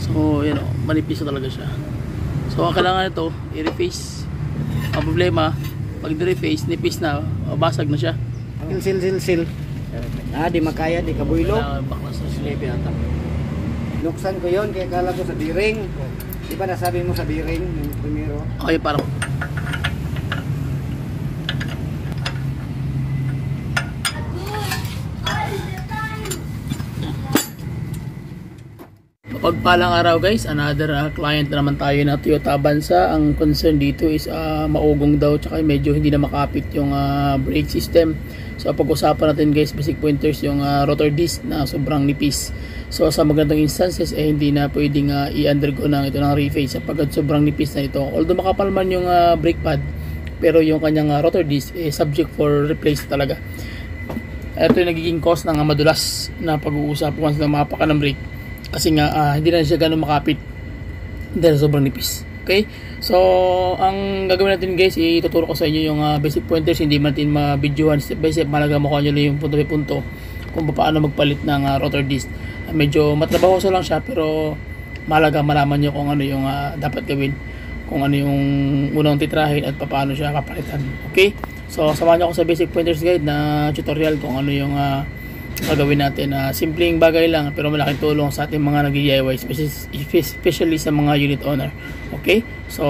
So yun o, manipis na talaga siya. So ang kailangan nito i-reface. Ang problema pag i-reface, nipis na, basag na siya. Sil. Di makaya, di kabuylo. Baklas na siya. Nuksan ko yon kaya kala ko sa bearing. Di ba nasabi mo sa bearing yung primero? Okay, parang pagpalang araw guys, another client na naman tayo na Toyota Avanza. Ang concern dito is maugong daw, tsaka medyo hindi na makapit yung brake system. So pag-usapan natin guys, basic pointers yung rotor disc na sobrang nipis. So sa magandang instances hindi na pwedeng i-undergo ng ito ng reface sapagkat sobrang nipis na ito. Although makapal man yung brake pad, pero yung kanyang rotor disc subject for replace talaga. Ito yung nagiging cause ng madulas na pag-uusap once na makapakan ng brake. Kasi nga hindi na siya gano'ng makapit dahil sobrang nipis. Okay? So ang gagawin natin guys, ituturo ko sa inyo yung basic pointers. Hindi natin ma-videohan step by step. Malaga makuha nyo lang yung punto by punto kung paano magpalit ng rotor disc. Medyo matrabahoso lang siya, pero malaga malaman nyo kung ano yung dapat gawin, kung ano yung unang titrahin at paano siya kapalitan. Okay? So samahan nyo ako sa basic pointers guide na tutorial kung ano yung gagawin natin. Simpleng bagay lang pero malaking tulong sa ating mga nag-DIY, especially sa mga unit owner. Okay, so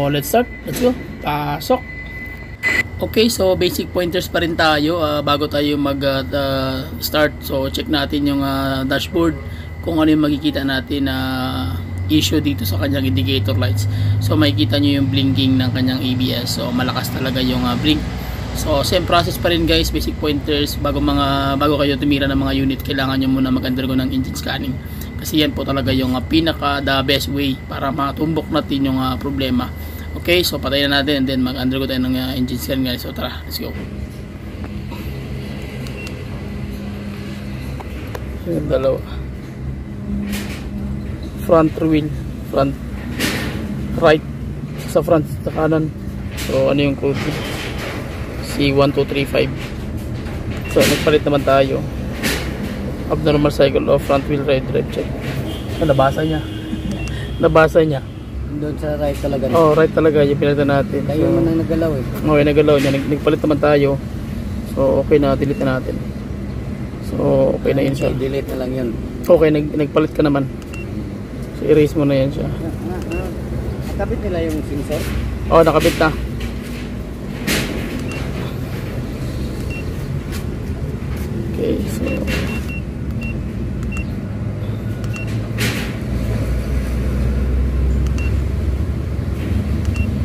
let's start, let's go, pasok. Okay, so basic pointers pa rin tayo bago tayo mag start. So check natin yung dashboard kung ano yung makikita natin na issue dito sa kanyang indicator lights. So makikita nyo yung blinking ng kanyang ABS. So malakas talaga yung blink. So same process pa rin guys, basic pointers. Bago kayo tumira ng mga unit, kailangan nyo muna mag-undergo ng engine scanning. Kasi yan po talaga yung pinaka the best way para matumbok natin yung problema. Okay, so patayin na natin and then mag-undergo tayo ng engine scanning guys. So tara, let's go. Yung dalawa. Front wheel, front right sa front, sa kanan. So ano yung code? C1235. So nagpalit naman tayo. Abnormal cycle of front wheel drive check. Nabasa niya. Doon sa right talaga. Oh, right talaga yung pinalitan natin. Tayo man ang nagalaw eh. Okay, nagalaw niya. Nagpalit naman tayo. So okay na, delete na natin. So okay na yun siya. Delete na lang yun. Okay, nagpalit ka naman. So erase mo na yan siya. Nakabit nila yung sensor? Oh, nakabit na. Okay, so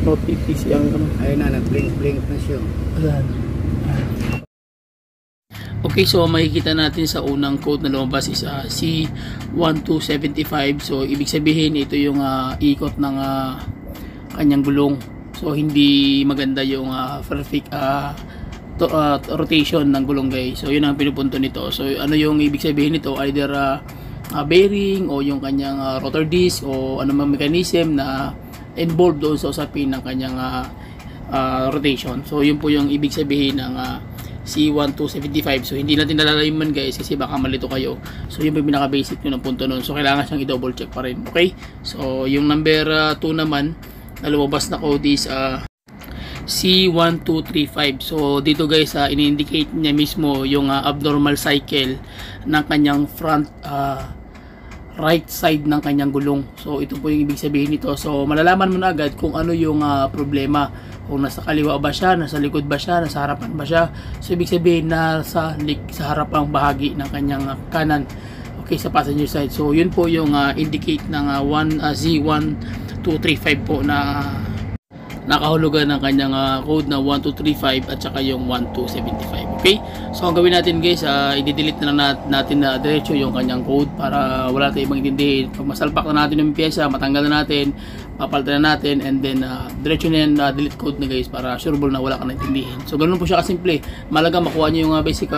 no TTC ang ayun na, nag-blink na siya. Okay, so makikita natin sa unang code na lumabas is C1275. So ibig sabihin ito yung ikot ng kanyang gulong. So hindi maganda yung perfect rotation ng gulong guys. So yun ang pinupunto nito. So ano yung ibig sabihin nito? Either bearing o yung kanyang rotor disc o anumang mechanism na involved doon sa usapin ng kanyang rotation. So yun po yung ibig sabihin ng C1275. So hindi natin nalalaman guys kasi baka malito kayo. So yun yung pinaka basic nyo ng punto nun. So kailangan siyang i-double check pa rin. Okay? So yung number 2 naman na lumabas na code is C1235. So dito guys ini-indicate niya mismo yung abnormal cycle ng kanyang front right side ng kanyang gulong. So ito po yung ibig sabihin nito. So malalaman mo na agad kung ano yung problema. Kung nasa kaliwa ba siya, nasa likod ba siya, nasa harapan ba siya. So ibig sabihin nasa harapang bahagi ng kanyang kanan. Okay, sa passenger side. So yun po yung indicate ng Z1235 po na nakahulugan ng kanyang code na 1235 at saka yung 1275. Okay, so ang gawin natin guys, i-delete na natin na diretso yung kanyang code para wala tayong maintindihin. Pag masalpak na natin yung pyesa, matanggal na natin, papalitan na natin, and then diretso na yan, delete code na guys para sureball na wala ka naintindihin. So ganun po siya kasimple. Malaga makuha nyo yung basic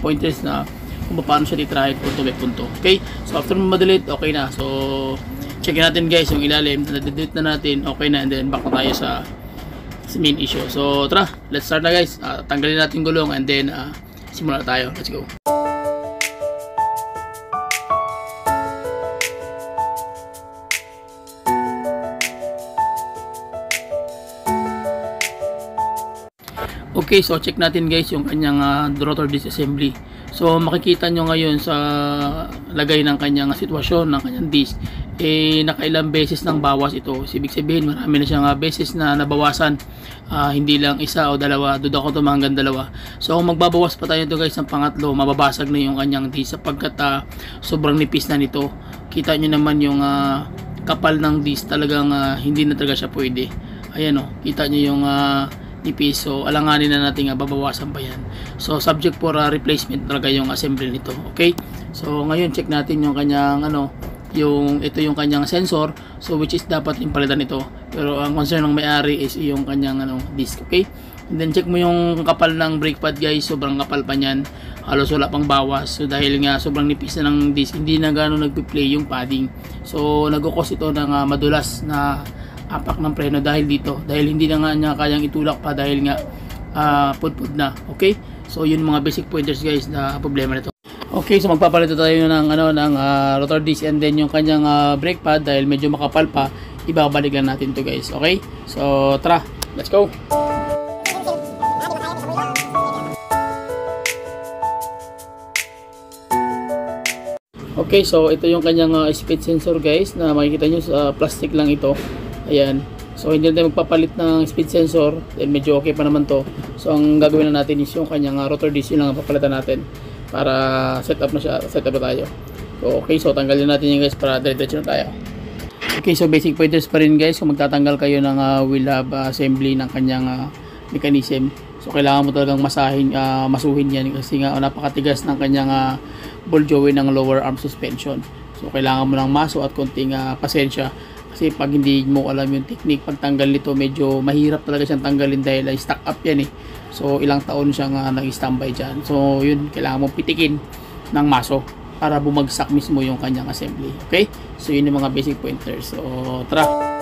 pointers na kung paano siya titrahin punto by punto. Okay, so after ma-delete, okay na. So check natin guys yung ilalim, na-delete na natin, okay na, and then back na tayo sa main issue. So tara, let's start na guys. Tanggalin natin gulong and then simula na tayo. Let's go. Okay, so check natin guys yung kanyang rotor disc assembly. So makikita nyo ngayon sa lagay ng kanyang sitwasyon ng kanyang disc, nakailang beses nang bawas ito. Ibig sabihin marami na siyang beses na nabawasan, hindi lang isa o dalawa, duda ko hanggang dalawa. So kung magbabawas pa tayo ito guys ng pangatlo, mababasag na yung kanyang disc sapagkat sobrang nipis na nito. Kita nyo naman yung kapal ng disc, talagang hindi na talaga siya pwede. Ayan o, kita nyo yung nipis. So alanganin na natin babawasan pa yan. So subject for replacement talaga yung assembly nito. Okay, so ngayon check natin yung kanyang ito yung kanyang sensor, so which is dapat yung palitan ito, pero ang concern ng may-ari is yung kanyang disc. Okay, and then check mo yung kapal ng brake pad guys, sobrang kapal pa niyan, halos wala pang bawas. So dahil nga sobrang nipis na ng disc, hindi na gano'ng nagpi-play yung padding, so nagkukos ito ng madulas na apak ng preno dahil dito, dahil hindi na nga niya kayang itulak pa dahil nga pudpud na. Okay, so yun mga basic pointers guys na problema nito. Okay, so magpapalit tayo ng rotor disc and then yung kanyang brake pad dahil medyo makapal pa, ibabalikan natin to guys. Okay, so tara, let's go. Okay, so ito yung kanyang speed sensor guys, na makikita nyo sa plastic lang ito. Ayan, so hindi na tayo magpapalit ng speed sensor dahil medyo okay pa naman to. So ang gagawin na natin is yung kanyang rotor disc, yun lang ang papalitan natin para set up na tayo. So okay, so tanggalin natin yung guys para diretso na tayo. Okay, so basic pointers pa rin guys kung magtatanggal kayo ng wheel hub assembly ng kanyang mechanism. So kailangan mo talagang masuhin yan kasi nga napakatigas ng kanyang ball joint ng lower arm suspension. So kailangan mo ng maso at konting pasensya, kasi pag hindi mo alam yung technique pagtanggal nito, medyo mahirap talaga siyang tanggalin dahil stuck up yan So ilang taon siyang nag-standby dyan. So yun, kailangan mo pitikin ng maso para bumagsak mismo yung kanyang assembly. Okay, so yun yung mga basic pointers. So tara.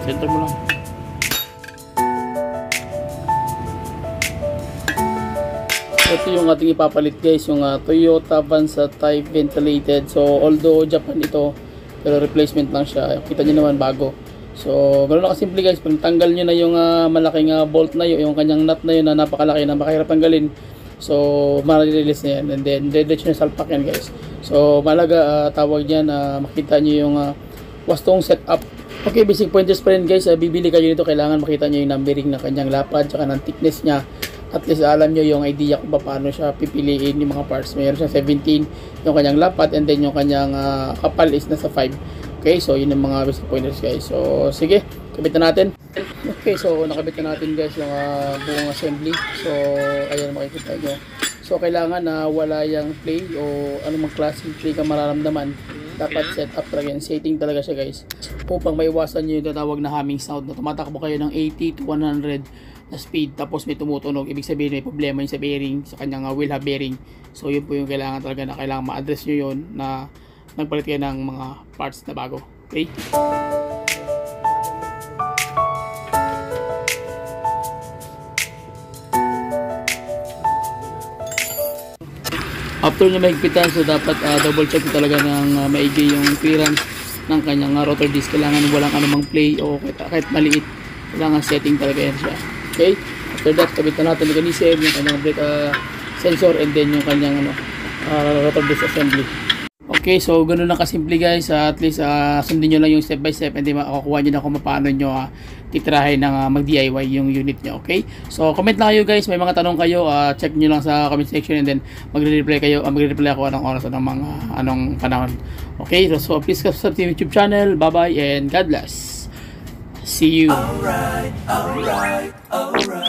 Center mo lang. Ito yung ating ipapalit guys, yung Toyota Avanza type ventilated. So although Japan ito, pero replacement lang siya. Kita nyo naman bago. So ganoon lang kasimple guys. Pag tanggal nyo na yung malaking bolt na yun, yung kanyang nut na yun na napakalaki na makahirap tanggalin, so ma-release na yan, and then diretso na salpak yan guys. So malaga tawag niyan, makita nyo yung wastong setup. Okay, basic pointers pa rin guys. Bibili kayo nito, kailangan makita nyo yung numbering ng kanyang lapad tsaka ng thickness niya. At least alam nyo yung idea kung paano siya pipiliin yung mga parts. Mayroon siya 17 yung kanyang lapad, and then yung kanyang kapal is nasa 5. Okay, so yun yung mga basic pointers guys. So sige, kabit na natin. Okay, so nakabit na natin guys yung buong assembly. So ayan, makikita nyo. So kailangan na wala yung play o anumang klaseng play ka mararamdaman. Dapat set up talaga yan, setting talaga siya guys, upang maiwasan nyo yung tatawag na humming sound na tumatakbo kayo ng 80 to 100 na speed tapos may tumutunog. Ibig sabihin may problema yun sa bearing, sa kanyang wheel hub bearing. So yun po yung kailangan talaga, na kailangan ma-address nyo yun, na nagpalit kayo ng mga parts na bago. Okay, After niya mahigpitan, so dapat double check talaga ng maigi yung clearance ng kanyang rotor disc. Kailangan walang anumang play o kahit maliit. Kailangan setting talaga yan siya. Okay? After that, kabit na natin yung mechanism, yung kanyang brake sensor, and then yung kanyang rotor disc assembly. Okay, so ganoon lang kasimple guys. At least sundin nyo lang yung step by step, and then makakuha nyo na kung paano nyo titirahin ng mag-DIY yung unit nyo. Okay? So comment lang kayo guys, may mga tanong kayo, check nyo lang sa comment section, and then magre-reply ako anong oras, anong panahon. Okay, so please subscribe to YouTube channel. Bye bye and God bless. See you. Alright. Okay. Alright.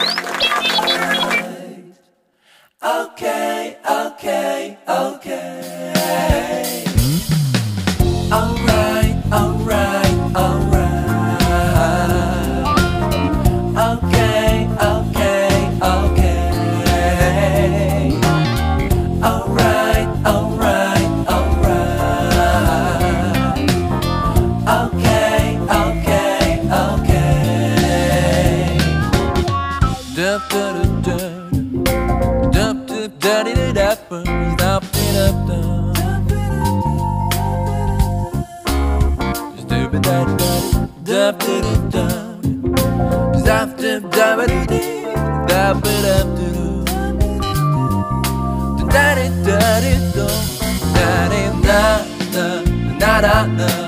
Da da da da da da da.